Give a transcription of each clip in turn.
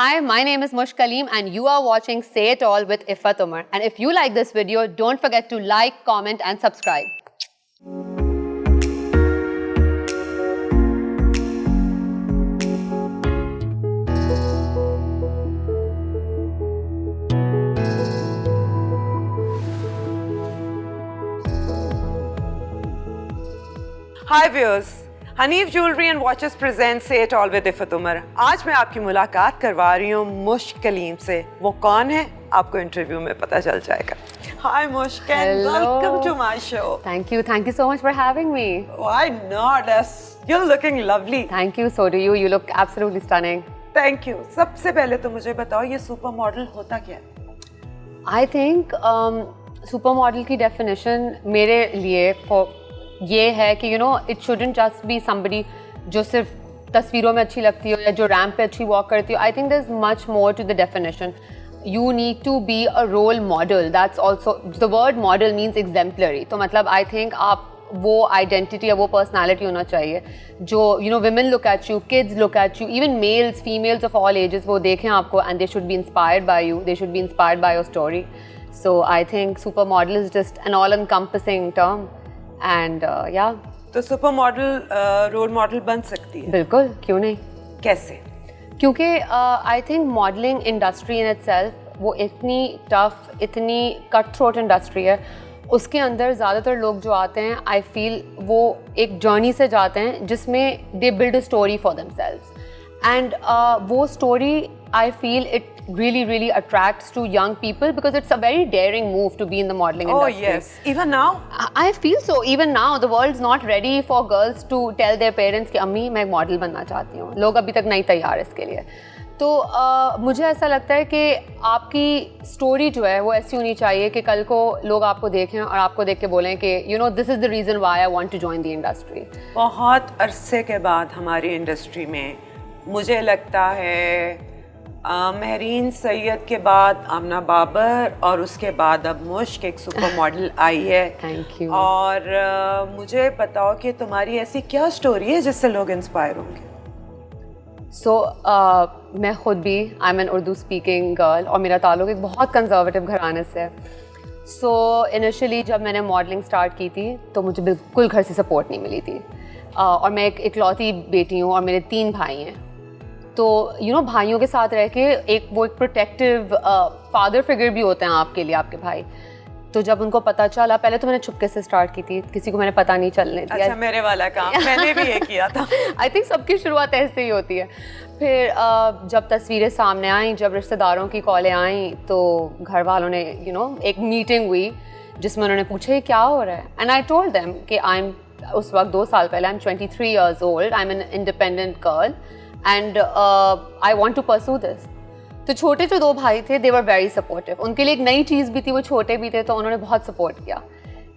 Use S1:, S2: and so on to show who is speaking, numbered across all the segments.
S1: Hi, my name is Mush Kaleem and you are watching Say It All with Ifat Umar. And if you like this video, don't forget to like, comment and subscribe.
S2: Hi viewers, Haneef Jewelry and Watches present Say It All with Ifat Umar. आज मैं आपकी मुलाकात करवा रही हूँ मुश कलीम से. वो कौन है आपको इंटरव्यू में पता चल जाएगा. Hi Mush, welcome to my show.
S1: Thank you so much for having me.
S2: Why not? You're looking lovely.
S1: Thank you, so do you. You look absolutely stunning.
S2: Thank you. सबसे पहले तो मुझे बताओ ये सुपर मॉडल होता क्या है?
S1: I think super model की definition मेरे लिए ये है कि it shouldn't just be somebody जो सिर्फ तस्वीरों में अच्छी लगती हो या जो रैम्प पे अच्छी वॉक करती हो. I think there's much more to the definition. You need to be a role model. That's also, the word model means exemplary. तो मतलब I think आप वो identity या वो personality होना चाहिए जो women look at you, kids look at you, even males, females of all ages वो देखें आपको and they should be inspired by you. They should be inspired by your story. So I think supermodel is just an all-encompassing term. And yeah.
S2: तो super model role model बन सकती है?
S1: बिल्कुल, क्यों नहीं.
S2: कैसे?
S1: क्योंकि I think modelling industry in itself वो इतनी टफ, इतनी कट थ्रोट इंडस्ट्री है. उसके अंदर ज़्यादातर लोग जो आते हैं आई फील वो एक जर्नी से जाते हैं जिसमें they build a story for themselves and वो story I feel it really attracts to young people because it's a very daring move to be in the modeling industry.
S2: Oh yes, even now?
S1: I feel so. Even now, the world's not ready for girls to tell their parents कि अम्मी मैं एक model बनना चाहती हूँ. लोग अभी तक नहीं तैयार इसके लिए. तो मुझे ऐसा लगता है कि आपकी स्टोरी जो है वो ऐसी होनी चाहिए कि कल को लोग आपको देखें और आपको देख के बोलें कि this is the reason why I want to join the industry.
S2: बहुत अरसे के बाद हमारी इंडस्ट्री में मुझे लगता है महरीन सैयद के बाद आमना बाबर और उसके बाद अब मुश्क एक सुपर मॉडल आई है.
S1: Thank you.
S2: और मुझे बताओ कि तुम्हारी ऐसी क्या स्टोरी है जिससे लोग इंस्पायर होंगे?
S1: मैं खुद भी I am an Urdu speaking girl और मेरा ताल्लुक एक बहुत कंजर्वेटिव घराने से है. इनिशियली जब मैंने मॉडलिंग स्टार्ट की थी तो मुझे बिल्कुल घर से सपोर्ट नहीं मिली थी. और मैं एक इकलौती बेटी हूँ और मेरे 3 भाई हैं. तो भाइयों के साथ रह के एक प्रोटेक्टिव फादर फिगर भी होते हैं आपके लिए, आपके भाई. तो जब उनको पता चला, पहले तो मैंने छुपके से स्टार्ट की थी, किसी को मैंने पता नहीं चलने दिया.
S2: अच्छा, मेरे वाला काम मैंने भी ये किया था.
S1: आई थिंक सबकी शुरुआत ऐसे ही होती है. फिर जब तस्वीरें सामने आई, जब रिश्तेदारों की कॉलें आई तो घर वालों ने एक मीटिंग हुई जिसमें उन्होंने पूछा ये क्या हो रहा है. एंड आई टोल्ड देम कि आई एम उस वक्त 2 साल पहले I am 23 years old, I am an independent girl and I want to pursue this. तो छोटे जो 2 भाई थे they were very supportive. उनके लिए एक नई चीज़ भी थी, वो छोटे भी थे तो उन्होंने बहुत सपोर्ट किया.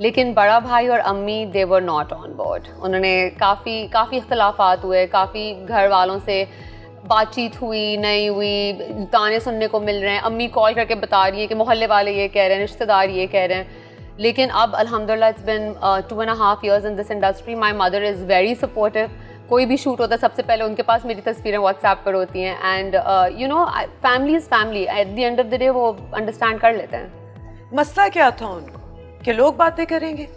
S1: लेकिन बड़ा भाई और अम्मी they were not on board. उन्होंने काफ़ी इख्तलाफात हुए, काफ़ी घर वालों से बातचीत हुई नहीं हुई, ताने सुनने को मिल रहे हैं. अम्मी कॉल करके बता रही है कि मोहल्ले वाले ये कह रहे हैं, रिश्तेदार ये कह रहे हैं. लेकिन अब अल्हम्दुलिल्लाह it's been 2.5 years in this industry. My mother is very supportive. कोई भी शूट होता है सबसे पहले उनके पास मेरी तस्वीरें व्हाट्सएप पर होती हैं. And family is family. Eight the end of the day वो अंडरस्टैंड कर लेते हैं.
S2: मसला क्या था उनको कि लोग बातें करेंगे?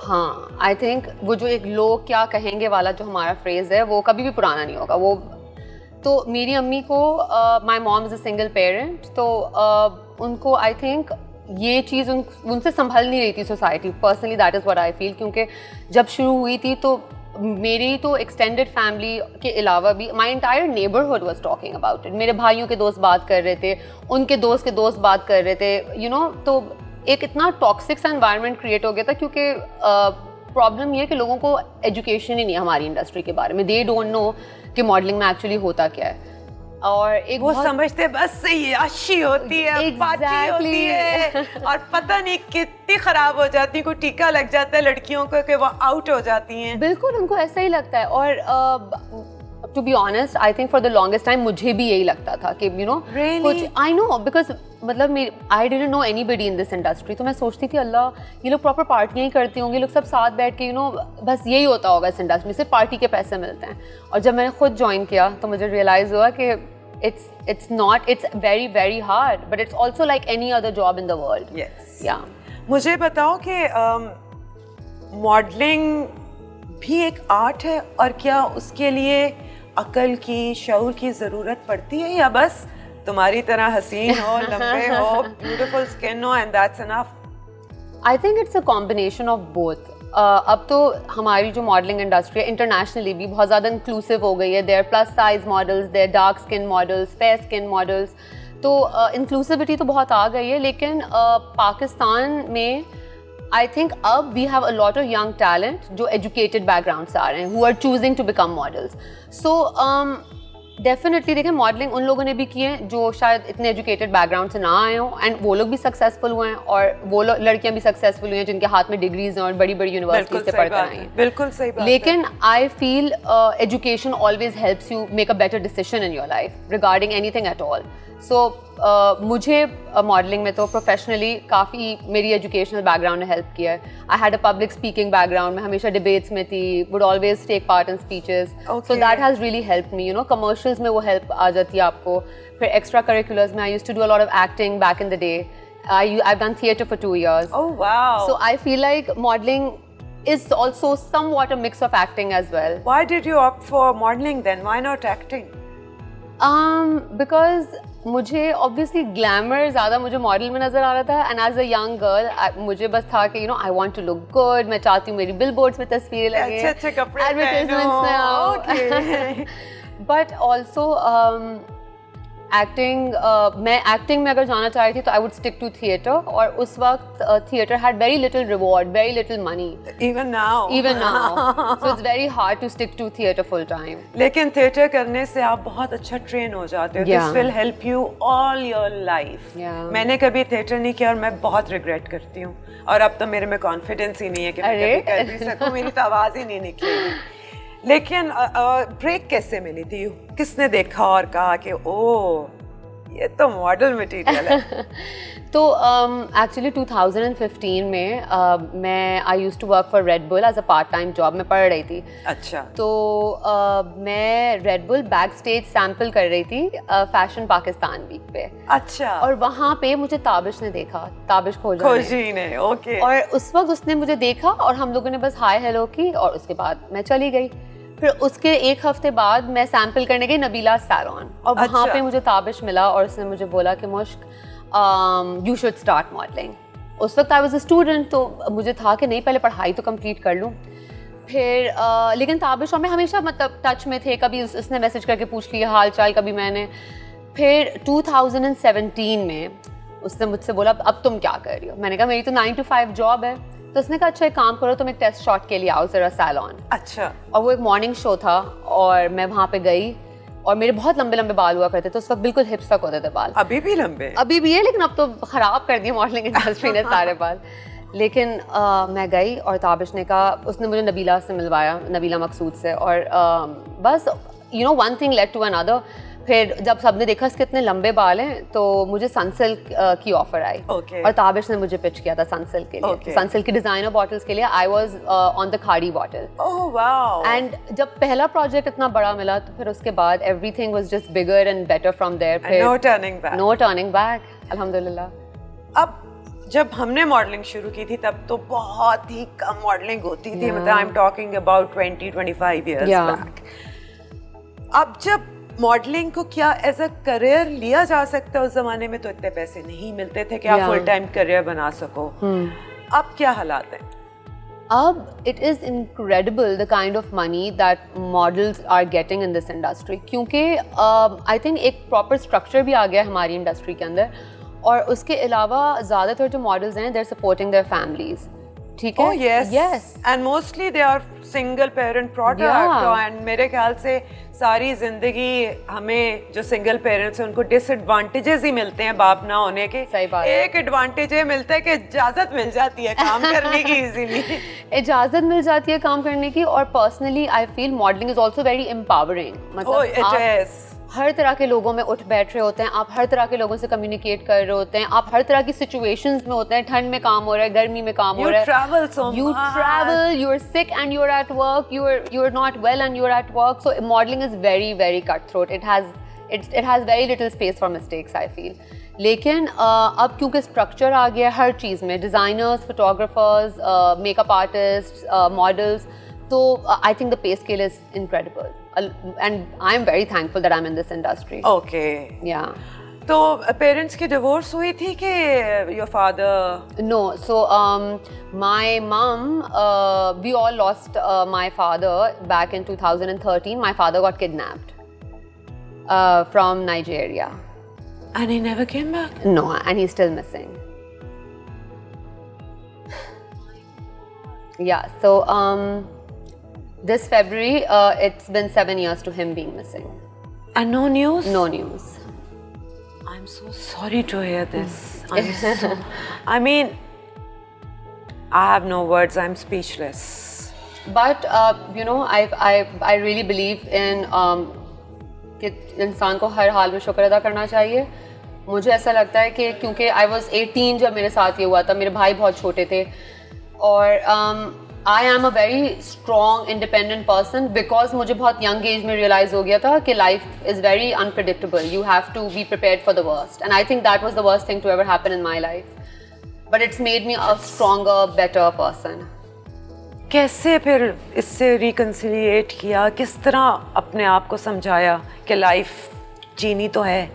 S1: हाँ, आई थिंक वो जो एक लोग क्या कहेंगे वाला जो हमारा फ्रेज़ है वो कभी भी पुराना नहीं होगा. वो तो मेरी अम्मी को, my mom is a single parent, तो उनको आई थिंक ये चीज़ उनसे संभल नहीं रही थी society. Personally that is what I feel. क्योंकि जब शुरू हुई थी तो मेरी तो एक्सटेंडेड फैमिली के अलावा भी my entire neighbourhood was talking about it. मेरे भाइयों के दोस्त बात कर रहे थे, उनके दोस्त के दोस्त बात कर रहे थे. तो एक इतना टॉक्सिक सा एनवायरनमेंट क्रिएट हो गया था क्योंकि प्रॉब्लम ये है कि लोगों को एजुकेशन ही नहीं है हमारी इंडस्ट्री के बारे में. दे डोंट नो कि मॉडलिंग में एक्चुअली होता क्या है. और एक
S2: वो समझते बस याशी होती है, पार्टी होती है और पता नहीं कितनी खराब हो जाती है. कोई टीका लग जाता है लड़कियों को कि वो आउट हो जाती हैं.
S1: बिल्कुल उनको ऐसा ही लगता है. और to be honest I think for the longest time मुझे भी यही लगता था कि
S2: really?
S1: कुछ आई नो बिकॉज मतलब I didn't know anybody in this industry. तो मैं सोचती थी अल्लाह ये लोग प्रॉपर पार्टियाँ ही करती होंगे, लोग सब साथ बैठ के बस यही होता होगा इस इंडस्ट्री में, सिर्फ पार्टी के पैसे मिलते हैं. और जब मैंने खुद ज्वाइन किया तो मुझे रियलाइज़ हुआ कि it's not, it's very very hard, but it's also like any other job in the world.
S2: Yes.
S1: Yeah.
S2: मुझे बताओ कि मॉडलिंग भी एक आर्ट है और क्या उसके लिए अकल की, शऊर की ज़रूरत पड़ती है या बस तुम्हारी तरह हसीन हो, लंबे हो, ब्यूटीफुल स्किन हो and that's enough?
S1: I think it's a combination of both. अब तो हमारी जो मॉडलिंग इंडस्ट्री है इंटरनेशनली भी बहुत ज़्यादा इंक्लूसिव हो गई है. There plus size models, there dark skin models, fair skin models, तो इंक्लूसिविटी तो बहुत आ गई है. लेकिन पाकिस्तान में आई थिंक अब we have a lot of young talent जो एजुकेटेड बैकग्राउंड से आ रहे हैं, who are choosing to become models. So definitely देखें, मॉडलिंग उन लोगों ने भी की है जो शायद इतने एजुकेटेड बैकग्राउंड से ना आए हों, एंड वो लोग भी सक्सेसफुल हुए हैं, और वो लड़कियां भी सक्सेसफुल हुई हैं जिनके हाथ में डिग्रीज हैं और बड़ी बड़ी यूनिवर्सिटीज से पढ़ कर आई हैं.
S2: बिल्कुल सही बात.
S1: लेकिन I feel education always helps you make a better decision in your life regarding anything at all. So मुझे मॉडलिंग में तो प्रोफेशनली काफ़ी मेरी एजुकेशनल बैकग्राउंड ने हेल्प किया है. I had a public speaking background, मैं हमेशा डिबेट्स में थी, would always take part in speeches, so that has really help me. You know, commercials में वो हेल्प आ जाती है आपको. फिर एक्स्ट्रा करिकुलर्स में I used to do a lot of acting back in the day. I've done theatre for 2 years.
S2: Oh wow.
S1: So I feel like modeling is also somewhat a mix of acting as well.
S2: Why did you opt for modeling then? Why not acting?
S1: Because मुझे obviously glamour ज़्यादा मुझे model में नज़र आ रहा था, and as a young girl मुझे बस था कि I want to look good, मैं चाहती हूँ मेरी billboards में तस्वीरें लगे,
S2: अच्छे कपड़े
S1: advertisements में आओ. But also एक्टिंग, मैं एक्टिंग में अगर जाना चाह रही थी तो I would stick to theatre, और उस वक्त theatre had very little reward, very little money.
S2: Even now.
S1: So it's very hard to stick to theatre full time.
S2: लेकिन थिएटर करने से आप बहुत अच्छा ट्रेन हो जाते हो. This will help you all your life. मैंने कभी थिएटर नहीं किया और मैं बहुत रिग्रेट करती हूँ, और अब तो मेरे में कॉन्फिडेंस ही नहीं है कि मैं कभी कर भी सकूँ. मेरी तो आवाज़ ही नहीं निकलेगी. लेकिन ब्रेक कैसे मिली थी? किसने देखा और कहा कि ओह ये तो मॉडल मटेरियल है?
S1: तो एक्चुअली 2015 में मैं I used to work for Red Bull as a part time job. मैं पढ़ रही थी.
S2: अच्छा.
S1: तो मैं Red Bull back stage sample कर रही थी फैशन पाकिस्तान वीक पे.
S2: अच्छा.
S1: और वहाँ पे मुझे ताबिश ने देखा, ताबिश
S2: खोजी ने. ओके.
S1: और उस वक्त उसने मुझे देखा और हम लोगों ने बस हाय हेलो की, और उसके बाद मैं चली गई. फिर उसके एक हफ्ते बाद मैं सैम्पल करने गई नबीला सैलून, और वहाँ पे मुझे ताबिश मिला और उसने मुझे बोला कि मुश्क यू शुड स्टार्ट मॉडलिंग. उस वक्त आई वाज अ स्टूडेंट, तो मुझे था कि नहीं पहले पढ़ाई तो कंप्लीट कर लूँ. फिर लेकिन ताबिश और मैं हमेशा मतलब टच में थे, कभी उसने मैसेज करके पूछ लिया हाल चाल, कभी मैंने. फिर 2017 में उसने मुझसे बोला अब तुम क्या कर रही हो? मैंने कहा मेरी तो 9 to 5 जॉब है. तो उसने कहा अच्छा एक काम करो, तुम एक टेस्ट शॉट के लिए आओ जरा सैलून.
S2: अच्छा.
S1: और वो एक मॉर्निंग शो था और मैं वहाँ पे गई, और मेरे बहुत लंबे लंबे बाल हुआ करते थे उस वक्त, बिल्कुल हिप्स तक होते थे बाल.
S2: अभी भी लंबे?
S1: अभी भी है, लेकिन अब तो खराब कर दिए मॉडलिंग इंडस्ट्री ने सारे बाल. लेकिन मैं गई और ताबिश ने कहा, उसने मुझे नबीला से मिलवाया, नबीला मकसूद से, और बस you know one thing led to another. फिर जब सबने देखा इसके इतने लंबे बाल हैं, तो मुझे सनसिल्क की ऑफर आई. और ताबिश ने मुझे पिच किया था सनसिल्क के लिए. सनसिल्क की डिजाइनर बॉटल्स के लिए आई वाज ऑन द खाड़ी बॉटल.
S2: Oh wow.
S1: एंड जब पहला प्रोजेक्ट इतना बड़ा मिला, तो फिर उसके बाद everything was just bigger and better from there.
S2: No turning back.
S1: No turning back, अल्हम्दुलिल्लाह.
S2: अब जब हमने मॉडलिंग शुरू की थी तब तो बहुत ही कम मॉडलिंग होती थी. मतलब I am talking about 20-25 years back. अब जब मॉडलिंग को क्या एज अ करियर लिया जा सकता है? उस जमाने में तो इतने पैसे नहीं मिलते थे कि आप फुल टाइम करियर बना सको. अब क्या हालात हैं?
S1: अब it is incredible the kind of money that models are getting in this industry, क्योंकि आई थिंक एक प्रॉपर स्ट्रक्चर भी आ गया है हमारी इंडस्ट्री के अंदर. और उसके अलावा ज़्यादातर जो मॉडल्स हैं they are supporting their families. ठीक है.
S2: Oh yes.
S1: Yes.
S2: And mostly they are single parent product. And मेरे ख्याल से सारी जिंदगी हमें जो सिंगल पेरेंट्स हैं उनको डिसएडवांटेजेस ही मिलते हैं बाप ना होने के.
S1: सही बात.
S2: एक एडवांटेज ये मिलता है कि इजाजत मिल जाती है काम करने की इजीली.
S1: इजाजत मिल जाती है काम करने की. और personally I feel modelling is also very empowering. मतलब आप हर तरह के लोगों में उठ बैठ रहे होते हैं, आप हर तरह के लोगों से कम्युनिकेट कर रहे होते हैं, आप हर तरह की सिचुएशंस में होते हैं. ठंड में काम हो रहा है, गर्मी में काम हो रहा है. You travel, you're sick and you're at work, you're not well and you're at work. So modeling is very very cutthroat. It has it has very little space for mistakes, I feel. लेकिन अब क्योंकि structure आ गया हर चीज़ में, designers, photographers, makeup artist, models, तो I think the pay scale is incredible and I am very thankful that I am in this industry.
S2: Okay.
S1: या
S2: तो पेरेंट्स की डिवोर्स हुई थी कि your father?
S1: No, so my mom, we all lost my father back in 2013. My father got kidnapped from Nigeria.
S2: And he never came back?
S1: No, and he's still missing. Yeah, so this February, it's been 7 years to him being missing.
S2: And no news?
S1: No news.
S2: I'm so sorry to hear this. I mean, I have no words. I'm speechless.
S1: But you know, I really believe in कि इंसान को हर हाल में शुक्र अदा करना चाहिए. मुझे ऐसा लगता है कि क्योंकि आई वॉज 18 जब मेरे साथ ये हुआ था, मेरे भाई बहुत छोटे थे, और I am a very strong independent person because मुझे बहुत यंग एज में रियलाइज़ हो गया था कि life is very unpredictable. You have to be prepared for the worst, and I think that was the worst thing to ever happen in my life, but it's made me a stronger, better person.
S2: कैसे फिर इससे रिकन्सिलिएट किया? किस तरह अपने आप को समझाया कि लाइफ जीनी तो है?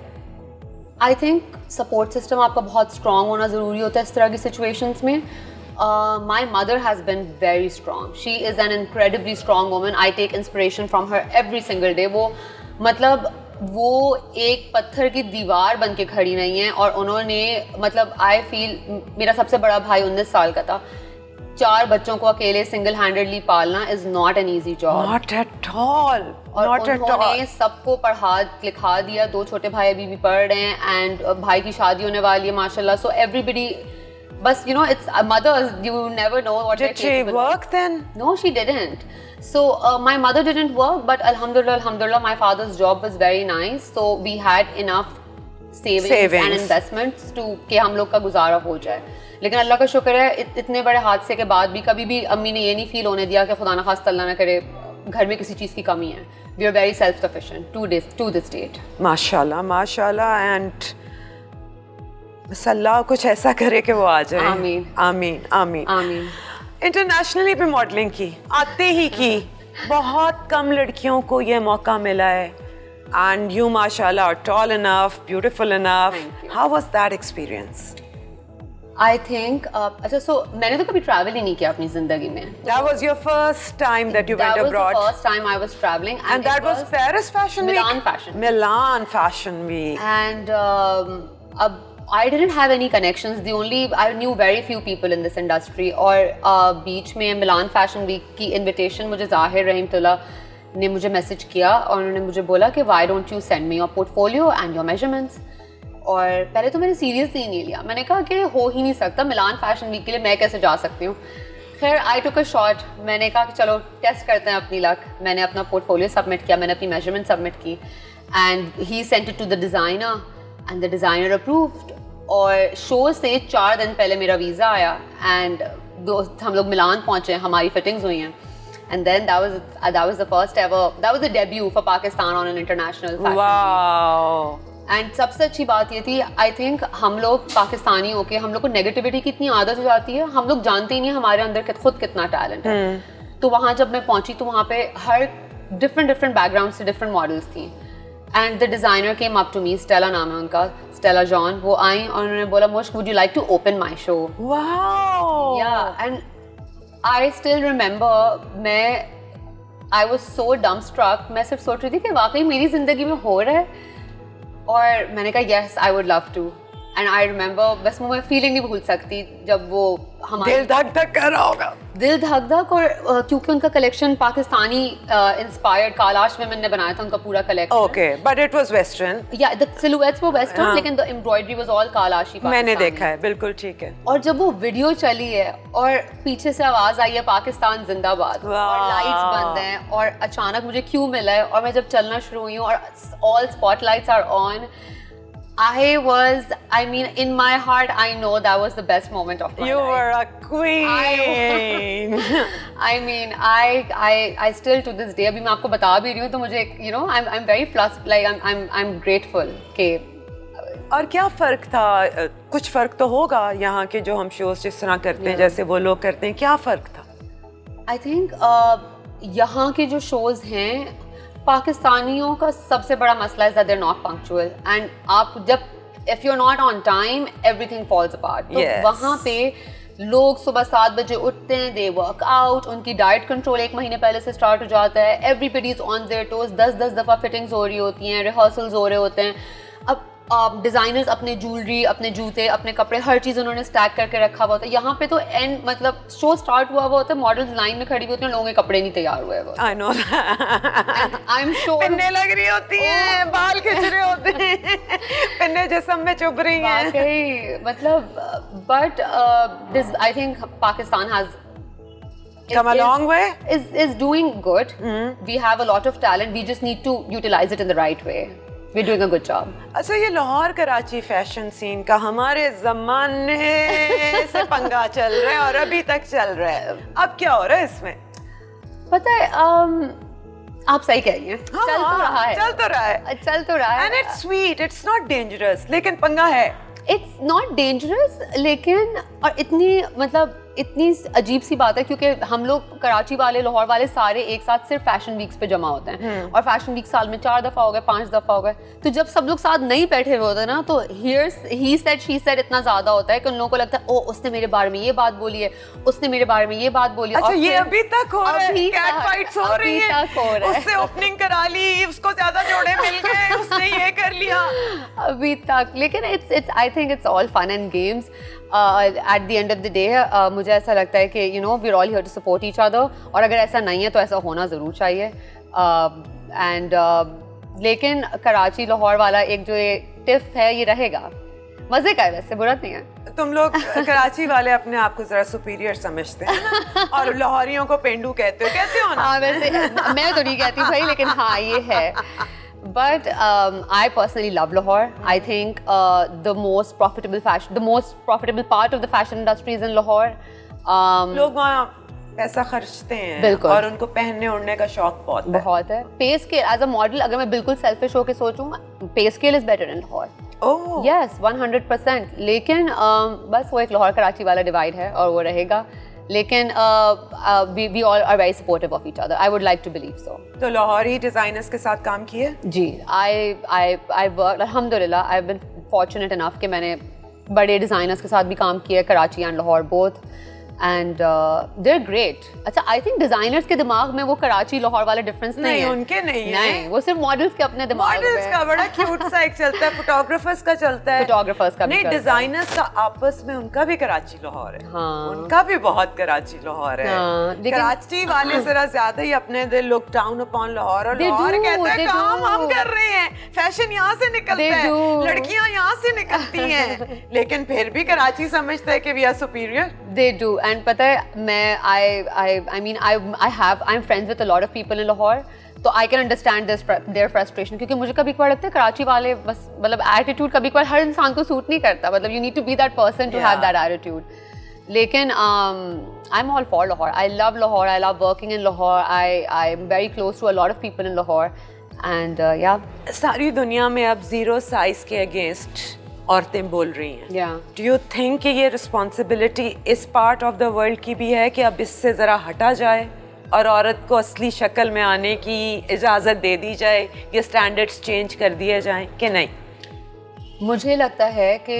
S1: आई थिंक सपोर्ट सिस्टम आपका बहुत स्ट्रॉन्ग होना ज़रूरी होता है इस तरह की सिचुएशंस में. My mother has been very strong. She is an incredibly strong woman. I take inspiration from her every single day. वो मतलब वो एक पत्थर की दीवार बन के खड़ी नहीं है, और उन्होंने मतलब आई फील, मेरा सबसे बड़ा भाई 19 साल का था. 4 बच्चों को अकेले सिंगल हैंडेडली पालना is not an easy job.
S2: Not at all.
S1: और उन्होंने सबको पढ़ा लिखा दिया. 2 छोटे भाई अभी भी पढ़ रहे हैं, एंड भाई की शादी होने वाली है माशाल्लाह. सो एवरीबडी, बस you know, it's mothers, you never know what.
S2: Did she work then?
S1: No, she didn't. So my mother didn't work, but alhamdulillah, my father's job was very nice. So we had enough savings and investments to कि हम लोग का गुजारा हो जाए. लेकिन अल्लाह का शुक्र है इतने बड़े हादसे के बाद भी कभी भी अम्मी ने ये नहीं फील होने दिया कि खुदा न खास्ता अल्लाह ना करे घर में किसी चीज़ की कमी है. We are very self-sufficient to this date.
S2: माशाल्लाह, माशाल्लाह. एंड बस अल्लाह कुछ ऐसा करे कि वो आ जाए.
S1: आमीन.
S2: आमीन, आमीन,
S1: आमीन.
S2: इंटरनेशनली भी मॉडलिंग की, आते ही की. बहुत कम लड़कियों को ये मौका मिला है. एंड यू माशाल्लाह are tall enough, beautiful enough.
S1: Thank you.
S2: How was that experience?
S1: I think अच्छा, so मैंने तो कभी ट्रैवल ही नहीं किया अपनी जिंदगी में.
S2: That was your first time that you went abroad.
S1: That was the first time I was traveling,
S2: and that was Paris Fashion Week.
S1: Milan Fashion.
S2: Milan Fashion Week.
S1: And I didn't have any connections. I knew very few people in this industry. और बीच में Milan Fashion Week की invitation मुझे ज़ाहिर रहमतुल्लाह ने मुझे message किया, और उन्होंने मुझे बोला कि why don't you send me your portfolio and your measurements. और पहले तो मैंने सीरियसली नहीं लिया. मैंने कहा कि हो ही नहीं सकता, मिलान फैशन वीक के लिए मैं कैसे जा सकती हूँ. खैर आई टुक अ शॉट. मैंने कहा कि चलो टेस्ट करते हैं अपनी लक. मैंने अपना पोर्टफोलियो सबमिट किया, मैंने अपनी मेजरमेंट सबमिट की, and he sent it to the designer, and the designer approved. और शो से 4 दिन पहले मेरा वीज़ा आया, एंड हम लोग मिलान पहुँचे, हमारी फिटिंग्स हुई हैं. And then that was the first ever, that was the debut for Pakistan on an international fashion
S2: Wow.
S1: week. And सबसे अच्छी बात ये थी, आई थिंक हम लोग पाकिस्तानी होके हम लोग को नेगेटिविटी की इतनी आदत हो जाती है, हम लोग जानते ही नहीं हमारे अंदर खुद कितना टैलेंट है. तो वहाँ जब मैं पहुँची तो वहाँ पे हर डिफरेंट बैकग्राउंड से डिफरेंट मॉडल्स थी. And the designer came up to me, Stella नाम है उनका, स्टेला जॉन. वो आई और उन्होंने बोला, Mushk would you like to open my show?
S2: Wow.
S1: Yeah, and I still remember I was so dumbstruck. मैं सिर्फ सोच रही थी कि वाकई मेरी जिंदगी में हो रहा है. और मैंने कहा yes, I would love to. And I remember, बस मैं फीलिंग नहीं भूल सकती जब वो हमारे
S2: दिल धक धक कर रहा होगा.
S1: दिल धक धक. और क्योंकि उनका कलेक्शन पाकिस्तानी इंस्पायर्ड, कालाश में मैंने बनाया था उनका पूरा collection.
S2: Okay, but it was western.
S1: Yeah, the silhouettes were western, लेकिन the embroidery was all Kalashi Pakistani.
S2: मैंने देखा है, बिल्कुल ठीक है.
S1: और जब वो वीडियो चली है और पीछे से आवाज आई है पाकिस्तान जिंदाबाद, और लाइट्स बंद हैं, और अचानक मुझे क्यों मिला है, और मैं जब चलना शुरू हुई हूँ और all spotlights are on, I mean, in my heart, I know that was the best moment of my life.
S2: You were a queen.
S1: I mean, I still to this day, अभी मैं आपको बता भी रही हूँ तो मुझे, you know, I'm very plus, like I'm grateful कि
S2: और क्या फ़र्क था? कुछ फ़र्क तो होगा यहाँ के जो हम शोज़ जिस तरह करते हैं जैसे वो लोग करते हैं, क्या फ़र्क था?
S1: I think यहाँ के जो शोज़ हैं, पाकिस्तानियों का सबसे बड़ा मसला है that they're not punctual, and आप जब if you're not on time, everything falls apart. तो
S2: Yes.
S1: वहाँ पे लोग सुबह 7 बजे उठते हैं, they work out, उनकी डाइट कंट्रोल 1 महीने पहले से स्टार्ट हो जाता है, everybody is on their toes, 10 दफ़ा फिटिंग्स हो रही होती हैं, रिहर्सल्स हो रहे होते हैं. अब डिज़ाइनर्स अपने ज्वेलरी, अपने जूते, अपने कपड़े, हर चीज़ उन्होंने स्टैक करके रखा हुआ होता है. यहाँ पे तो एंड मतलब शो स्टार्ट हुआ होता है, मॉडल्स लाइन में खड़ी होती हैं, लोगों के कपड़े नहीं तैयार हुए वो.
S2: I know that.
S1: I am sure
S2: पिन्ने लग रही होती हैं, बाल खिंच रहे होते हैं, पिन्ने जिस्म में चुभ रही हैं.
S1: वाकई मतलब but I think Pakistan has
S2: Come a long way.
S1: is doing good. We have a lot of talent. We just need to utilize it in the right way. We're doing a good job.
S2: अच्छा, ये Lahore Karachi fashion scene का हमारे ज़माने से पंगा चल रहा है और अभी तक चल रहा है. अब क्या हो रहा है इसमें?
S1: पता है आप सही कह रही हैं.
S2: हाँ,
S1: चल तो रहा है.
S2: चल तो रहा है.
S1: चल तो रहा है.
S2: And it's sweet. It's not dangerous. लेकिन पंगा है.
S1: It's not dangerous, लेकिन और इतनी मतलब इतनी अजीब सी बात है क्योंकि हम लोग कराची वाले, लाहौर वाले सारे एक साथ सिर्फ फैशन वीक्स पे जमा होते हैं और फैशन वीक साल में 4 दफ़ा हो गए, 5 दफ़ा हो गए. तो जब सब लोग साथ नहीं बैठे हुए होते हैं ना, तो ही सेड शी सेड इतना ज़्यादा होता है कि उन लोगों को लगता है ओ उसने मेरे बारे में ये बात बोली है, उसने मेरे बारे में ये बात बोली है.
S2: अच्छा,
S1: और
S2: ये
S1: फिर
S2: अभी तक हो रहा है.
S1: अभी
S2: कैट
S1: तक-
S2: फाइट्स हो रही
S1: अभी
S2: हैं.
S1: तक हो रहा है.
S2: उससे ओपनिंग करा ली, उसको ज्यादा जोड़े मिल गए, उसने ये कर लिया.
S1: अभी तक. लेकिन it's I think it's all fun and games. At the end of the day मुझे ऐसा लगता है कि you know we are all here to support each other, और अगर ऐसा नहीं है तो ऐसा होना ज़रूर चाहिए. एंड लेकिन कराची लाहौर वाला एक जो ये टिफ है ये रहेगा. मज़े का है, वैसे बुरा नहीं है.
S2: तुम लोग कराची वाले अपने आप को जरा सुपीरियर समझते हैं ना? और लाहौरियों को पेंडू कहते हो ना?
S1: हाँ वैसे मैं तो नहीं कहती भाई, लेकिन हाँ ये है. But I personally love Lahore. I think the most profitable part of the fashion industry is in Lahore.
S2: लोग वहाँ पैसा खर्चते हैं.
S1: बिल्कुल.
S2: और उनको पहनने ओढ़ने का शौक बहुत
S1: है. पे स्केल एज अ मॉडल, अगर मैं बिल्कुल सेल्फिश होकर सोचूं, पे scale is better in Lahore.
S2: Oh
S1: yes 100%. लेकिन बस वो एक लाहौर कराची वाला डिवाइड है और वो रहेगा. लेकिन we all are very supportive of each other. I would like to believe so.
S2: तो लाहौरी डिजाइनर्स के साथ काम किए?
S1: जी. I worked, alhamdulillah, I've been fortunate enough कि मैंने बड़े डिज़ाइनर्स के साथ भी काम किया है, Karachi and Lahore both. And they're great. अच्छा, आई थिंक डिज़ाइनर्स के दिमाग में वो कराची लाहौर वाला डिफरेंस नहीं है.
S2: उनके नहीं है.
S1: नहीं, वो सिर्फ मॉडल्स के अपने दिमाग में.
S2: मॉडल्स का बड़ा क्यूट सा एक चलता है, फोटोग्राफर्स का चलता है.
S1: फोटोग्राफर्स का भी
S2: नहीं,
S1: चलता है.
S2: डिजाइनर्स का आपस में उनका भी कराची लाहौर है.
S1: हाँ.
S2: उनका भी बहुत कराची लाहौर है.
S1: हाँ, लेकिन
S2: कराची वाले जरा ज्यादा ही अपने they look down upon Lahore, और
S1: They
S2: लाहौर
S1: do,
S2: कहता है
S1: they
S2: काम
S1: do.
S2: हम कर रहे हैं, फैशन यहाँ से निकलता
S1: They
S2: है,
S1: do.
S2: लड़कियां यहाँ से निकलती हैं. लेकिन फिर भी कराची समझता है कि we are superior.
S1: They do. And पता है मैं I'm friends with a lot of people in Lahore, तो I can understand their frustration, क्योंकि मुझे कभी कभार लगता है कराची वाले बस मतलब एटीट्यूड कभी कभार हर इंसान को सूट नहीं करता. मतलब you need to be that person to have that attitude. लेकिन I'm all for Lahore. I love Lahore. I love working in Lahore. I'm very close to a lot of people in Lahore. And yeah.
S2: सारी दुनिया में अब zero size के against औरतें बोल रही हैं.
S1: Yeah.
S2: Do you think कि ये रिस्पॉन्सिबिलिटी इस पार्ट ऑफ द वर्ल्ड की भी है कि अब इससे ज़रा हटा जाए और औरत को असली शक्ल में आने की इजाज़त दे दी जाए, ये स्टैंडर्ड्स चेंज कर दिए जाएं कि नहीं?
S1: मुझे लगता है कि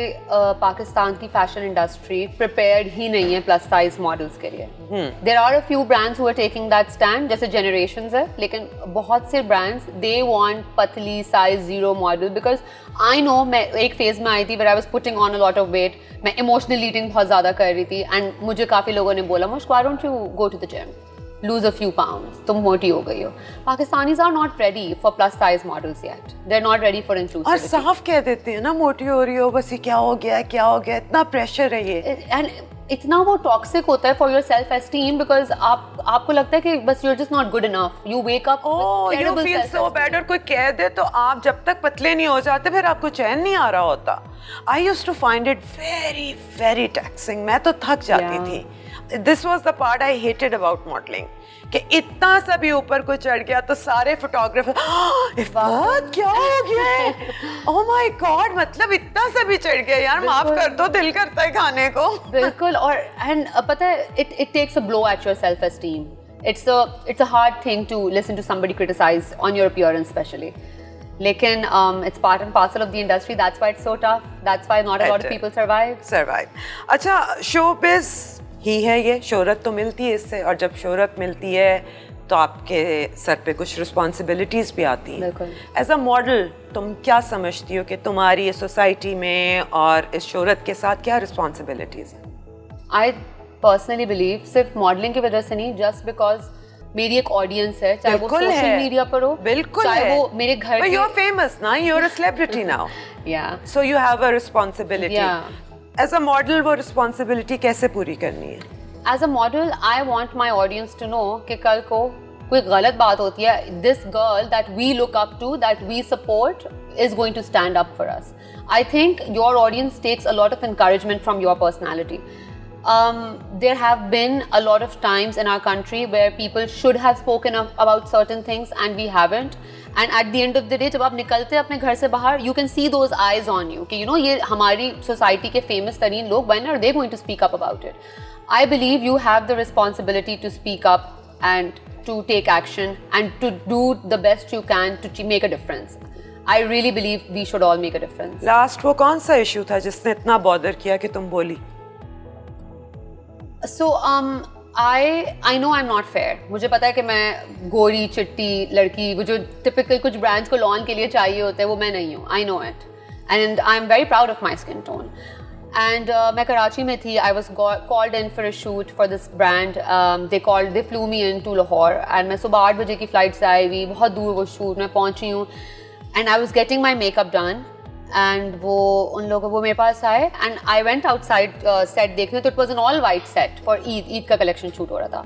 S1: पाकिस्तान की फैशन इंडस्ट्री प्रिपेयर्ड ही नहीं है प्लस साइज मॉडल्स के लिए. There are a few brands who are taking that stand, जैसे जनरेशंस है, लेकिन बहुत से ब्रांड्स दे वांट पतली size zero model. Because I know, मैं एक फेज में आई थी where I was putting on a lot of weight. मैं इमोशनल ईटिंग बहुत ज़्यादा कर रही थी एंड मुझे काफ़ी लोगों ने बोला, मुझको why don't you go to the gym, lose a few pounds, तुम मोटी हो गई हो. Pakistanis are not ready for plus size models yet. They're not ready for inclusivity.
S2: और साफ कह देते हैं ना, मोटी हो रही हो, बस ये क्या हो गया, क्या हो गया, इतना प्रेशर है ये.
S1: And इतना वो टॉक्सिक होता है for your self esteem, because आपको लगता है कि बस you're just not good enough. You wake up with
S2: you
S1: terrible
S2: feel so
S1: self-esteem.
S2: bad. और कोई कह दे तो आप जब तक पतले नहीं हो जाते फिर आपको चैन नहीं आ रहा होता. I used to find it very very taxing. मैं तो थक जाती थी. This was the part I hated about modelling कि इतना सा भी ऊपर को चढ़ गया तो सारे फोटोग्राफर इफ़ात क्या हो गया है, ओह माय गॉड, मतलब इतना सा भी चढ़ गया यार, माफ कर दो, दिल करता है खाने को।
S1: बिल्कुल। और एंड पता है it takes a blow at your self esteem. It's a hard thing to listen to somebody criticize on your appearance especially. लेकिन it's part and parcel of the industry. That's why it's so tough. That's why not a lot of people survive.
S2: अच्छा, showbiz ही है ये, शोहरत तो मिलती है इससे, और जब शोहरत मिलती है तो आपके सर पे कुछ रिस्पॉन्सिबिलिटीज़ भी आती हैं।
S1: बिल्कुल।
S2: एज अ मॉडल तुम क्या समझती हो कि तुम्हारी इस सोसाइटी में और इस शोहरत के साथ क्या रिस्पॉन्सिबिलिटीज़ हैं?
S1: I personally believe सिर्फ मॉडलिंग की वजह से नहीं, just because मेरी एक ऑडियंस है, चाहे वो सोशल मीडिया पर हो,
S2: बिल्कुल
S1: चाहे वो मेरे घर
S2: But
S1: के,
S2: you're famous now, you're a celebrity now.
S1: yeah,
S2: So you have a responsibility.
S1: yeah.
S2: As a model वो responsibility कैसे पूरी करनी है?
S1: As a model, I want my audience to know कि कल को कोई गलत बात होती है, this girl that we look up to, that we support, is going to stand up for us. I think your audience takes a lot of encouragement from your personality. There have been a lot of times in our country where people should have spoken about certain things and we haven't. And at the end of the day, जब आप निकलते हैं अपने घर से बाहर, you can see those eyes on you कि you know ये हमारी society के famous तरीन लोग बने और they're going to speak up about it. I believe you have the responsibility to speak up and to take action and to do the best you can to make a difference. I really believe we should all make a difference.
S2: Last वो कौन सा issue था जिसने इतना bother किया कि तुम बोली?
S1: So I know I'm not fair. मुझे पता है कि मैं गोरी चिट्टी लड़की, वो जो typical कुछ brands को launch के लिए चाहिए होते हैं, वो मैं नहीं हूँ. I know it, and I'm very proud of my skin tone. And मैं कराची में थी. I was called in for a shoot for this brand. They flew me into Lahore, and मैं सुबह 8 बजे की flight से आई हुई, बहुत दूर वो shoot मैं पहुंची हूँ, and I was getting my makeup done. And वो मेरे पास आए and I went outside set देखने, तो it was an all white set for Eid का कलेक्शन शूट हो रहा था.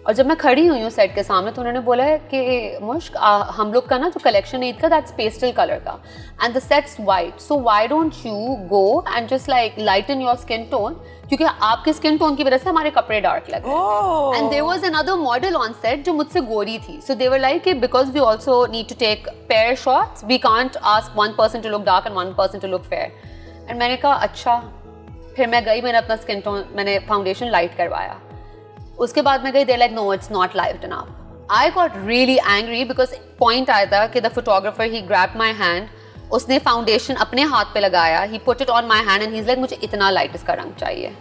S1: और जब मैं खड़ी हुई हूँ सेट के सामने तो उन्होंने बोला है कि मुश्क हम लोग का ना जो कलेक्शन है ईद का, दैट्स पेस्टल कलर का and the sets white, so why don't you go and just like lighten your skin tone, क्योंकि आपके स्किन टोन की वजह से हमारे कपड़े डार्क लग रहे हैं. And there was another model on set जो मुझसे गोरी थी, so they were like because we also need to take pair shots, we can't ask one person to look dark and one person to look fair. And मैंने कहा अच्छा. फिर मैं गई, मैंने अपना स्किन टोन, मैंने फाउंडेशन लाइट करवाया. उसके बाद मैं गई, they like no it's not light enough. I got really angry because point आया था कि the photographer he grab my hand, उसने फाउंडेशन अपने हाथ पे लगाया, he put it on my hand and he is like मुझे इतना लाइट इसका रंग चाहिए.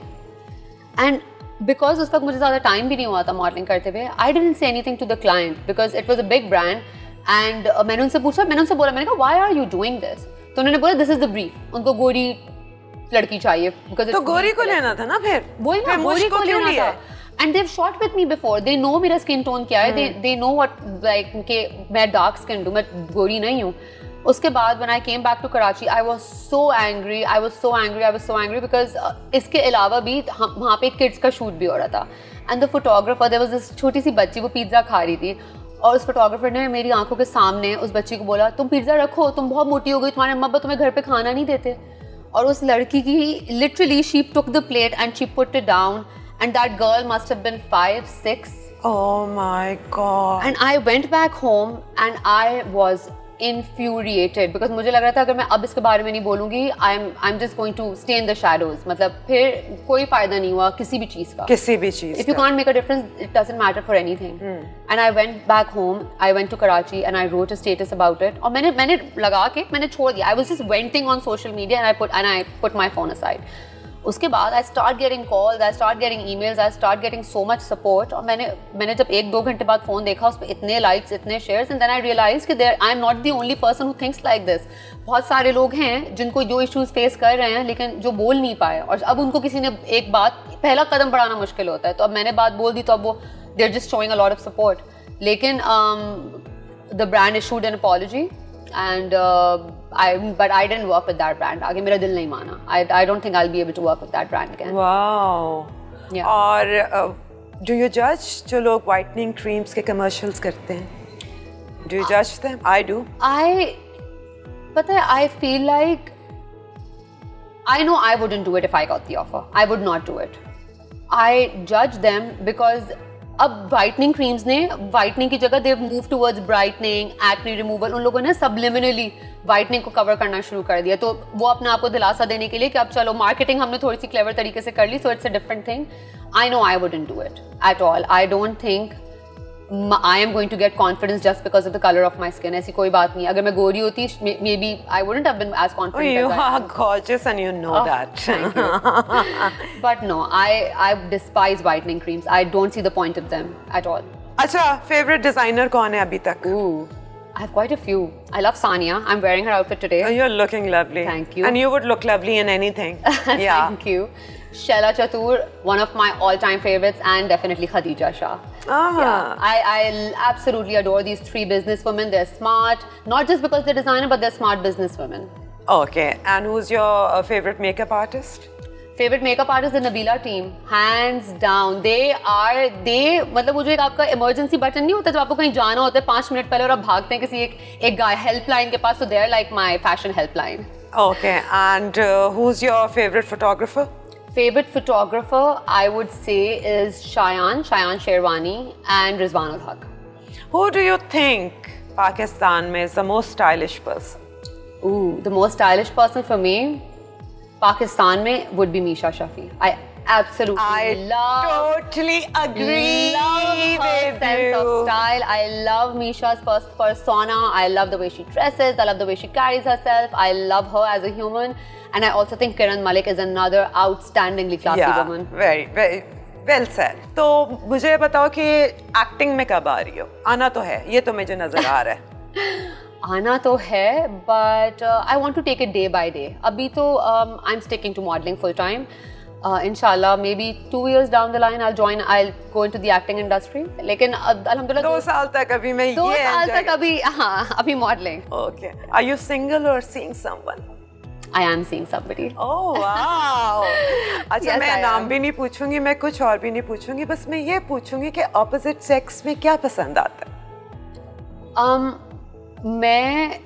S1: एंड बिकॉज उस वक्त मुझे ज़्यादा टाइम भी नहीं हुआ था मॉडलिंग करते हुए, I didn't say anything to the client because it was a big brand. And मैंने उनसे पूछा, मैंने उनसे बोला, मैंने कहा why are you doing this? तो उन्होंने बोला दिस इज द ब्रीफ, उनको गोरी लड़की चाहिए. तो
S2: गोरी को लेना था ना, फिर
S1: वही ना, गोरी को लेना था. And they've shot with me before. They know मेरा skin tone क्या है. They know what like कि मैं dark skin हूँ, मैं गोरी नहीं हूँ. उसके बाद when I came back to Karachi, I was so angry because इसके अलावा भी वहाँ पे kids का shoot भी हो रहा था. And the photographer, there was this छोटी सी बच्ची, वो पिज़्ज़ा खा रही थी और उस फोटोग्राफर ने मेरी आंखों के सामने उस बच्ची को बोला तुम पिज़्ज़ा रखो, तुम बहुत मोटी हो गई, तुम्हारे अम्मा तुम्हें घर पे खाना नहीं देते. और उस लड़की की literally she took the plate and she put it down. And that girl must have been 5, 6.
S2: Oh my God.
S1: And I went back home and I was infuriated because मुझे लग रहा था अगर मैं अब इसके बारे में नहीं बोलूँगी, I'm just going to stay in the shadows. मतलब फिर कोई फायदा नहीं हुआ किसी भी चीज़ का.
S2: किसी भी चीज़.
S1: If you can't make a difference, it doesn't matter for anything. And I went back home. I went to Karachi and I wrote a status about it. और मैंने लगा के मैंने छोड़ दिया. I was just venting on social media and I put my phone aside. उसके बाद I start getting calls, I start getting emails, I start getting so much support. और मैंने जब 1-2 घंटे बाद फ़ोन देखा, उस पर इतने likes, इतने shares, and then I realized कि I am not the only person who thinks like this. बहुत सारे लोग हैं जिनको जो issues face कर रहे हैं लेकिन जो बोल नहीं पाए, और अब उनको किसी ने एक बात, पहला कदम बढ़ाना मुश्किल होता है, तो अब मैंने बात बोल दी तो अब वो they're just showing a lot of support. लेकिन the brand issued an apology. And but I didn't work with that brand. आगे मेरा दिल नहीं माना. I don't think I'll be able to work with that brand again.
S2: Wow.
S1: Yeah.
S2: और do you judge जो लोग whitening creams के commercials करते हैं? Do you judge them? I do. पता है, I feel like I know I wouldn't do it if I got the offer. I would not do it.
S1: I judge them because अब whitening creams ने whitening की जगह they move towards brightening, acne removal, उन लोगों ने subliminally whitening को cover करना शुरू कर दिया. तो वो अपने आप को दिलासा देने के लिए कि अब चलो मार्केटिंग हमने थोड़ी सी क्लेवर तरीके से कर ली, so it's a different thing. I know I wouldn't do it at all. I don't think I am going to get confidence just because of the color of my skin. ऐसी कोई बात नहीं. अगर मैं गोरी होती, maybe I wouldn't have been as confident.
S2: You
S1: as I
S2: are
S1: am.
S2: gorgeous and you know that.
S1: Thank you. But no, I despise whitening creams. I don't see the point of them at all.
S2: अच्छा, favorite designer कौन है अभी तक?
S1: Ooh, I have quite a few. I love Sania. I'm wearing her outfit today.
S2: You're looking lovely.
S1: Thank you.
S2: And you would look lovely in anything. Yeah.
S1: Thank you. Shaila Chatur, one of my all-time favorites, and definitely Khadija Shah. Yeah, I absolutely adore these three businesswomen. They're smart, not just because they're designer, but they're smart businesswomen.
S2: Okay. And who's your favorite makeup artist?
S1: Favorite makeup artist, the Nabila team, hands down. They मतलब वो जो एक आपका emergency button नहीं होता जब आपको कहीं जाना होता है 5 मिनट पहले और आप भागते हैं किसी एक guy helpline के पास, so they're like my fashion helpline.
S2: Okay. And who's your favorite photographer?
S1: Favorite photographer, I would say, is Shayan Sherwani and Rizwan ul Haq.
S2: Who do you think Pakistan mein is the most stylish person?
S1: Ooh, the most stylish person for me, Pakistan mein would be Misha Shafi. I absolutely
S2: totally agree
S1: love her
S2: with
S1: sense
S2: you.
S1: of style. I love Misha's persona. I love the way she dresses. I love the way she carries herself. I love her as a human. And I also think Kiran Malik is another outstandingly classy woman.
S2: Very, very well said. तो मुझे बताओ कि acting में कब आ रही हो? आना तो है, ये तो मुझे नजर आ रहा है.
S1: आना तो है, but I want to take it day by day. अभी तो I'm sticking to modeling full time. Inshallah, maybe 2 years down the line, I'll go into the acting industry. लेकिन अल्हम्दुलिल्लाह
S2: 2 साल तक अभी मैं
S1: 2 साल तक अभी हाँ अभी modeling.
S2: Okay. Are you single or seeing someone?
S1: I am seeing somebody.
S2: Oh wow. अच्छा
S1: Yes,
S2: मैं
S1: I
S2: नाम
S1: am.
S2: भी नहीं पूछूंगी, मैं कुछ और भी नहीं पूछूंगी, बस मैं ये पूछूंगी कि opposite sex में क्या पसंद आता है?
S1: मैं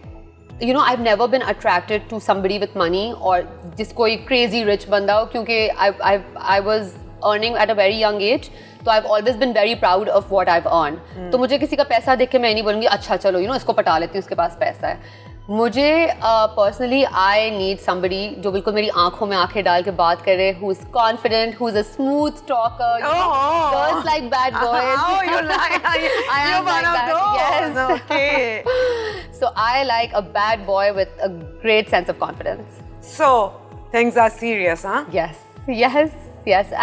S1: I've never been attracted to somebody with money or जिस कोई crazy rich बंदा हो, क्योंकि I was earning at a very young age, तो I've always been very proud of what I've earned. तो मुझे किसी का पैसा देख के मैं नहीं बोलूँगी अच्छा चलो इसको पटा लेती हूँ, उसके पास पैसा है. मुझे पर्सनली आई नीड समबडी जो बिल्कुल मेरी आंखों में आंखें डाल के बात करे, who is confident, who is a smooth talker. Girls like bad boys.
S2: Oh, you like?
S1: I am like that. Yes.
S2: Okay.
S1: So I like a bad boy with a great sense of confidence.
S2: So things are serious, huh?
S1: Yes.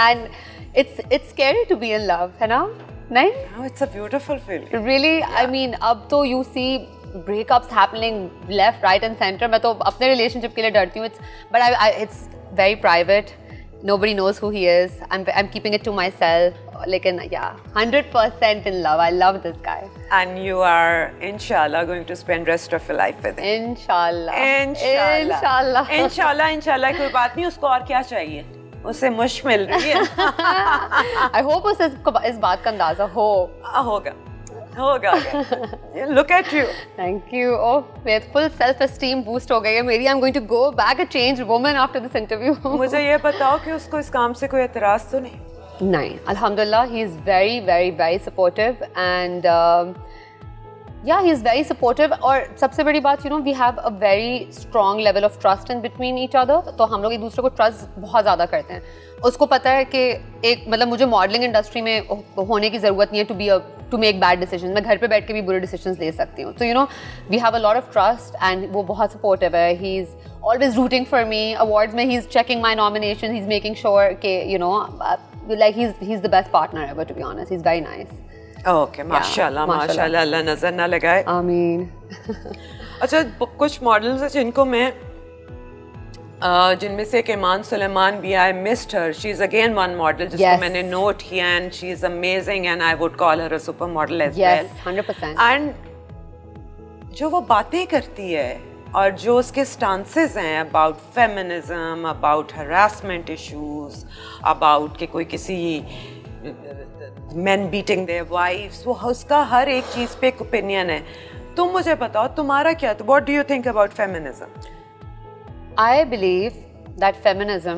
S1: And it's scary to be in love, है ना? नहीं?
S2: Oh, it's a beautiful feeling.
S1: Really, I mean, अब तो you see breakups happening left, right and center. मैं तो अपने relationship के लिए डरती हूँ. But it's very private. Nobody knows who he is. I'm keeping it to myself. लेकिन yeah, 100% in love. I love this guy.
S2: And you are, inshallah, going to spend rest of your life with him.
S1: Inshallah.
S2: Inshallah. कोई बात नहीं, उसको और क्या चाहिए? उसे मुश्क मिल रही है.
S1: I hope उसे इस बात का अंदाजा हो.
S2: होगा. Look at you.
S1: Thank you. Oh, मेरी full self-esteem boost हो गई है मेरी. I'm going to go back a changed woman after this interview.
S2: मुझे ये बताओ कि उसको इस काम से कोई एतराज तो नहीं?
S1: नहीं, Alhamdulillah, he is very, very, very supportive and yeah, he is very supportive. और सबसे बड़ी बात, we have a very strong level of trust in between each other. तो हम लोग एक दूसरे को trust बहुत ज़्यादा करते हैं. उसको पता है कि एक मतलब मुझे मॉडलिंग इंडस्ट्री में होने की ज़रूरत नहीं है to make bad decisions. मैं घर पे बैठ के भी बुरे decisions ले सकती हूँ. So we have a lot of trust and वो बहुत supportive है. He's always rooting for me. Awards में he's checking my nominations. He's making sure कि like he's the best partner ever, to be honest. He's very nice.
S2: Okay, माशाल्लाह, अल्लाह नजर ना लगाए.
S1: आमीन.
S2: अच्छा, कुछ मॉडल्स हैं जिनको मैं जिनमें से ईमान सुलेमान भी, I missed her. She's again one model जिसको मैंने note किया and she's amazing and I would call her a supermodel as well.
S1: Yes, 100%.
S2: And जो वो बातें करती है और जो उसके stances हैं about feminism, about harassment issues, about कि कोई किसी men beating their wives, वो उसका हर एक चीज़ पे एक opinion है. तुम मुझे बताओ तुम्हारा क्या? What do you think about feminism?
S1: I believe that feminism,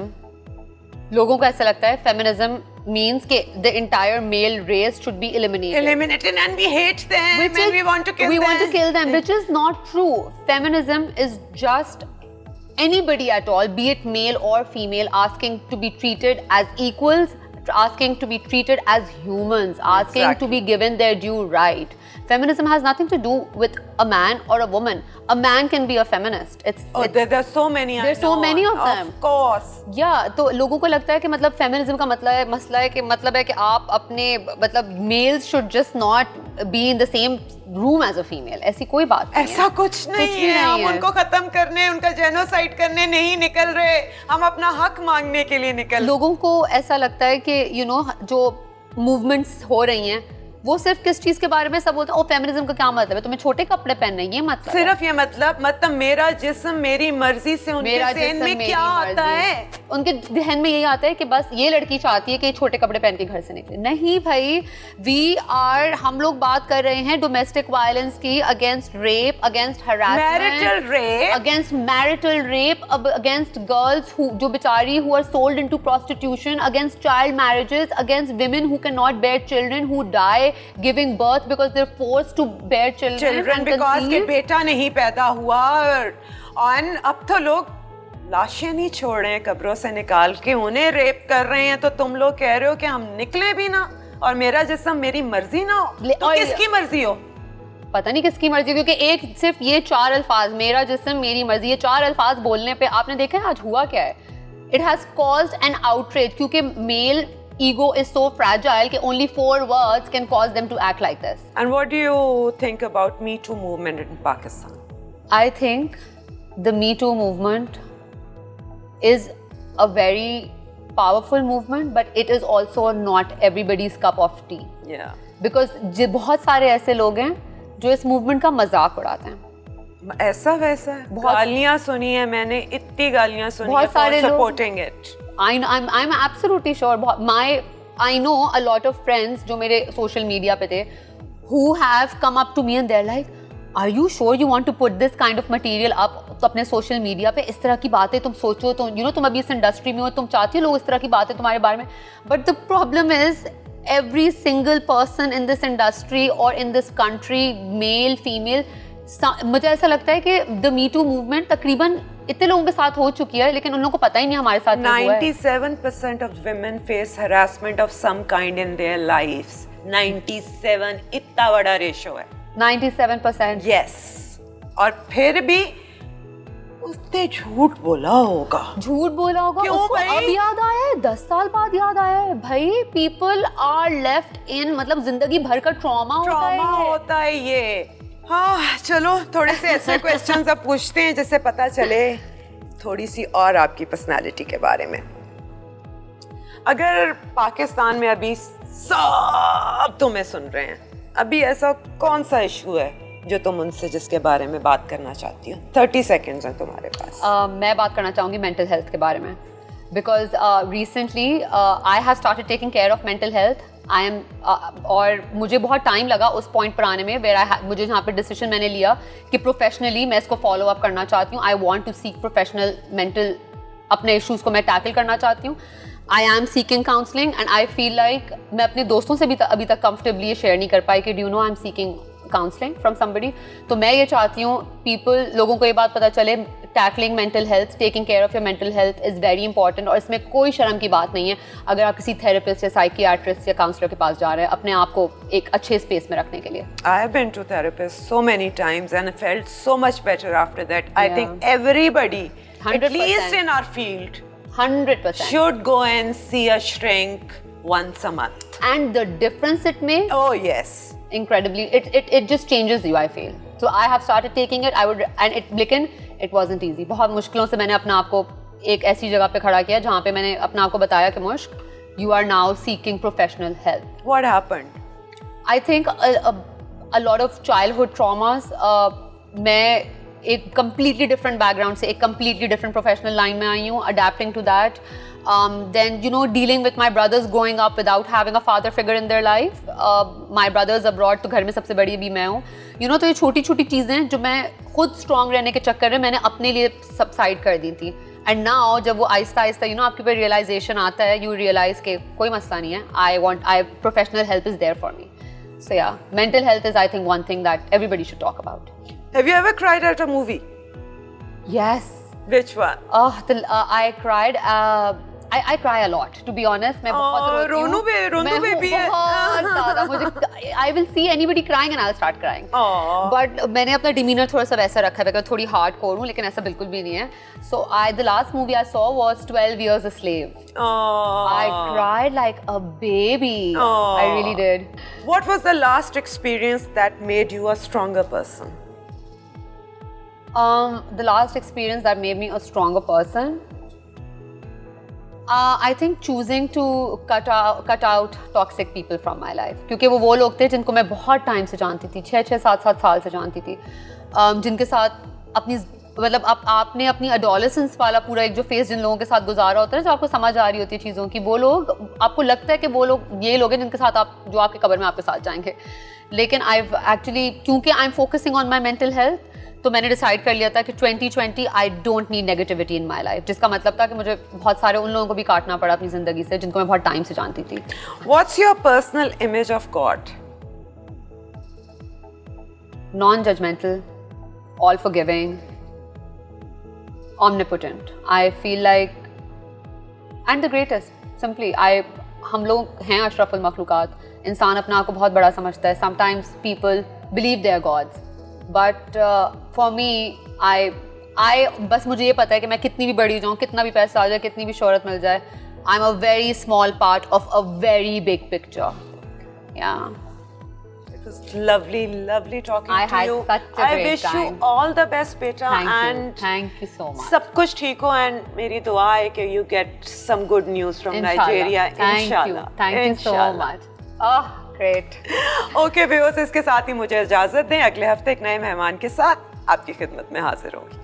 S1: लोगों को ऐसा लगता है feminism means that the entire male race should be
S2: eliminated and we hate them
S1: which
S2: and
S1: is,
S2: we want to kill them.
S1: Which is not true. Feminism is just anybody at all, be it male or female, asking to be treated as equals, asking to be treated as humans, asking to be given their due right. Feminism has nothing to do with a man or a woman. A man can be a feminist.
S2: There are so many.
S1: There's so many of them.
S2: Of course.
S1: Yeah, तो लोगों को लगता है कि मतलब feminism का मसला है कि आप अपने मतलब males should just not be in the same room as a female. ऐसी कोई बात नहीं
S2: ऐसा कुछ नहीं है. हम उनको खत्म करने, उनका जेनोसाइड करने नहीं निकल रहे. हम अपना हक मांगने के लिए निकल.
S1: लोगों को ऐसा लगता है कि जो मूवमेंट्स हो रही हैं वो सिर्फ किस चीज के बारे में सब बोलते हैं. ओ फेमिनिज्म का क्या मतलब है, तुम्हें छोटे कपड़े पहनने, ये मतलब
S2: सिर्फ ये मतलब मेरा जिस्म मेरी मर्जी से. उनके ज़हन में क्या आता है?
S1: उनके ज़हन में यही आता है कि बस ये लड़की चाहती है कि छोटे कपड़े पहन के घर से निकले. नहीं भाई, हम लोग बात कर रहे हैं डोमेस्टिक वायलेंस की, against rape, against harassment, against marital rape, against girls जो बेचारी who are sold into prostitution, against child marriages, against women who can not bear children, who die giving birth because they're forced to bear children
S2: because के बेटा नहीं पैदा हुआ. और अब तो लोग लाशें नहीं छोड़ रहे हैं कब्रों से निकाल के, उन्हें रेप कर रहे हैं. तो तुम लोग कह रहे हो कि हम निकले भी ना और मेरा जिस्म मेरी मर्जी ना हो. तो किसकी मर्जी हो?
S1: पता नहीं किसकी मर्जी, क्योंकि एक सिर्फ ये 4 अल्फाज, मेरा जिस्म मेरी मर्जी, ये 4 अल्फाज बोलने पे आपने देखा है आज हुआ क्या है. It has caused an outrage क्योंकि mail ego is so fragile that only 4 words can cause them to act like this.
S2: And what do you think about Me Too movement in Pakistan?
S1: I think the Me Too movement is a very powerful movement, but it is also not everybody's cup of tea.
S2: Yeah.
S1: Because बहुत सारे ऐसे लोग हैं जो इस movement का मजाक उड़ाते हैं.
S2: ऐसा वैसा गालियाँ सुनी है मैंने, इतनी गालियाँ सुनी है
S1: बहुत सारे लोग
S2: supporting it.
S1: I'm absolutely sure. I know a lot of friends जो मेरे social media पे थे, who have come up to me and they're like, are you sure you want to put this kind of material up? तो अपने social media पे इस तरह की बातें तुम सोचो, तो तुम अभी इस industry में हो, तुम चाहती हो लोग इस तरह की बातें तुम्हारे बारे में. But the problem is every single person in this industry or in this country, male, female, मुझे ऐसा लगता है कि the Me Too movement तकरीबन इतने लोगों के साथ हो चुकी है, लेकिन उन लोगों को पता ही नहीं हमारे साथ क्या हुआ है.
S2: 97% of women face harassment of some kind in their lives. 97 इतना बड़ा रेशो है.
S1: 97%.
S2: Yes. और फिर भी उसने झूठ बोला होगा. क्यों भाई?
S1: अब याद आया है, 10 साल बाद याद आया है भाई. People are left in मतलब जिंदगी भर का ट्रॉमा
S2: होता है ये. हाँ चलो थोड़े से ऐसे क्वेश्चंस अब पूछते हैं जिससे पता चले थोड़ी सी और आपकी पर्सनालिटी के बारे में. अगर पाकिस्तान में अभी सब तुम्हें सुन रहे हैं, अभी ऐसा कौन सा इशू है जो तुम उनसे जिसके बारे में बात करना चाहती हो? 30 सेकेंड्स हैं तुम्हारे पास.
S1: मैं बात करना चाहूँगी मेंटल हेल्थ के बारे में. Because recently I have started taking care of mental health. और मुझे बहुत टाइम लगा उस पॉइंट पर आने में मुझे जहाँ पे डिसीजन मैंने लिया कि प्रोफेशनली मैं इसको फॉलो अप करना चाहती हूँ. I want to seek professional mental, अपने इश्यूज को मैं टैकल करना चाहती हूँ. I am seeking counselling and I feel like मैं अपने दोस्तों से भी अभी तक कंफर्टेबली ये शेयर नहीं कर पाई कि do you know I am seeking counselling from somebody. तो मैं ये चाहती हूँ लोगों को ये बात पता चले, tackling mental health, taking care of your mental health is very important. और इसमें कोई शर्म की बात नहीं है अगर आप किसी थेरेपिस्ट या साइकियाट्रिस्ट या काउंसलर के पास जा रहे हैं अपने आप को एक अच्छे स्पेस में रखने के लिए.
S2: I have been to therapists so many times and felt so much better after that. I think everybody, 100%. At least in our field,
S1: 100%
S2: should go and see a shrink once a month.
S1: And the difference it made,
S2: oh yes,
S1: incredibly, it just changes you, I feel. So I have started taking it. लेकिन it wasn't easy. बहुत मुश्किलों से मैंने अपने आप को एक ऐसी जगह पे खड़ा किया जहाँ पे मैंने अपने आप को बताया कि मुश्क, you are now seeking professional help.
S2: What happened?
S1: I think a lot of childhood traumas. मैं एक completely different background से एक completely different professional line में आई हूँ, adapting to that. Then dealing with my brothers growing up without having a father figure in their life. My brothers abroad, तो घर में सबसे बड़ी भी मैं हूँ. तो ये छोटी छोटी चीज़ें जो मैं खुद strong रहने के चक्कर में मैंने अपने लिए subside कर दी थी. एंड नाउ जब वो आहिस्ता आहिस्ता आपके ऊपर रियलाइजेशन आता है, यू रियलाइज के कोई मसला नहीं है, I professional help is there for me. So yeah, mental health is I think one thing that everybody should talk about.
S2: Have you ever cried at a movie?
S1: Yes.
S2: Which one?
S1: I cried. I cry a lot, to be honest. मैं बहुत रोती हूँ.
S2: रोनू भी है.
S1: बहुत ज़्यादा. मुझे I will see anybody crying and I'll start crying. But मैंने अपना demeanor थोड़ा सा वैसा रखा है, मैं थोड़ी hardcore हूँ, लेकिन ऐसा बिल्कुल भी नहीं है. So the last movie I saw was 12 Years a Slave. I cried like a baby. I really did.
S2: What was the last experience that made you a stronger person?
S1: The last experience that made me a stronger person, I think choosing to cut out toxic people from my life. क्योंकि वो लोग थे जिनको मैं बहुत time से जानती थी, 6 7 साल से जानती थी, जिनके साथ अपनी मतलब आपने अपनी एडोलेसेंस वाला पूरा एक जो फेस जिन लोगों के साथ गुजारा होता है, जो आपको समझ आ रही होती है चीज़ों की, वो लोग आपको लगता है कि वो लोग ये लोग हैं जिनके साथ जो आपके कब्र में आपके साथ जाएंगे. लेकिन क्योंकि I am focusing on my mental health, तो मैंने डिसाइड कर लिया था कि 2020 I don't need negativity in my life, जिसका मतलब था कि मुझे बहुत सारे उन लोगों को भी काटना पड़ा अपनी ज़िंदगी से जिनको मैं बहुत टाइम से जानती थी.
S2: What's your personal image of God?
S1: Non-judgmental, all forgiving, omnipotent. I feel like and the greatest. Simply, हम लोग हैं अशरफुल मखलूकात. इंसान अपना आप को बहुत बड़ा समझता है. Sometimes people believe they are gods. But for me, बस मुझे ये पता है कि मैं कितनी भी बड़ी हो जाऊँ, कितना भी पैसा आ जाए, कितनी भी शोहरत मिल जाए, I'm a very small part of a very big picture. Yeah.
S2: It was lovely talking to you.
S1: I had such a great time.
S2: I wish you all the best, beta.
S1: Thank you so much.
S2: सब कुछ ठीक हो, and मेरी दुआ है कि you get some good news from Nigeria. Inshallah.
S1: Thank you so much. Oh, great.
S2: Okay, viewers, इसके साथ ही मुझे इजाजत दें. अगले हफ्ते एक नए मेहमान के साथ आपकी खिदमत में हाजिर होंगी.